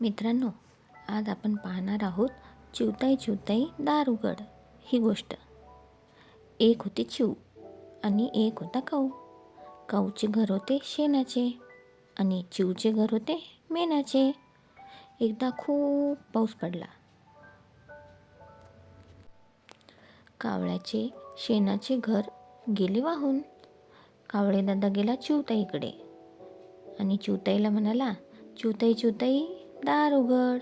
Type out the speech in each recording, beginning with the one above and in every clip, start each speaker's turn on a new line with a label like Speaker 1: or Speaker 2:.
Speaker 1: मित्रांनो, आज आपण पाहणार आहोत चिवताई चिवताई दार उघड ही गोष्ट. एक होती चिव आणि एक होता काऊ. काऊचे घर होते शेणाचे आणि चिवचे घर होते मेणाचे. एकदा खूप पाऊस पडला. कावळ्याचे शेणाचे घर गेले वाहून. कावळे दादा गेला चिवताईकडे आणि चिवताईला म्हणाला, चिवताई चिवताई दार उघड.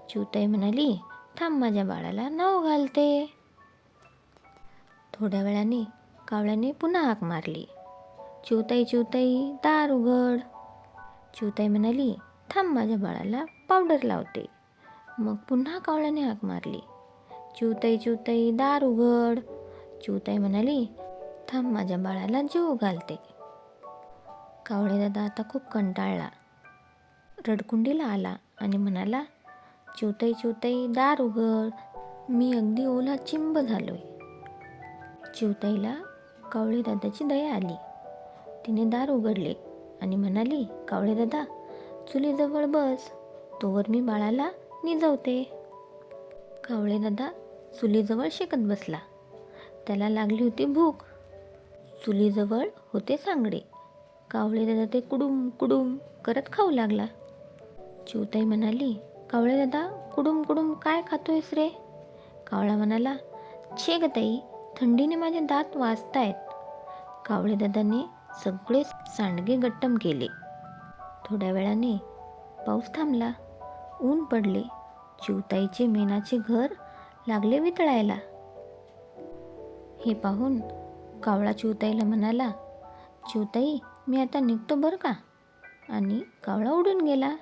Speaker 1: चिवताई म्हणाली, थांब माझ्या बाळाला नाव घालते. थोड्या वेळाने कावळ्याने पुन्हा हाक मारली, चिवताई चिवताई दार उघड. चिवताई म्हणाली, थांब माझ्या बाळाला पावडर लावते. मग पुन्हा कावळ्याने हाक मारली, चिवताई चिवताई दार उघड. चिवताई म्हणाली, थांब माझ्या बाळाला जीव घालते. कावळे दादा आता खूप कंटाळला, रडकुंडीला आला आणि म्हणाला, चिवताई चिवताई दार उघड, मी अगदी ओला चिंब झालोय. चिवताईला कावळे दादाची दया आली. तिने दार उघडले आणि म्हणाली, कावळे दादा चुलीजवळ बस, तोवर मी बाळाला निजवते. कावळे दादा चुलीजवळ शेकत बसला. त्याला लागली होती भूक. चुलीजवळ होते सांगडे. कावळे दादा ते कुडूम कुडूम करत खाऊ लागला. चिवताई म्हणाली, कावळे दादा कुडूम कुडूम काय खातोयस रे? कावळा म्हणाला, छे ग ताई, थंडीने माझे दात वाजतायत. कावळे दादाने सगळे सांडगे गट्टम केले. थोड्या वेळाने पाऊस थांबला. ऊन पडले. चिवताईचे मेणाचे घर लागले वितळायला. हे पाहून कावळा चिवताईला म्हणाला, चिवताई मी आता निघतो बरं का. आणि कावळा उडून गेला.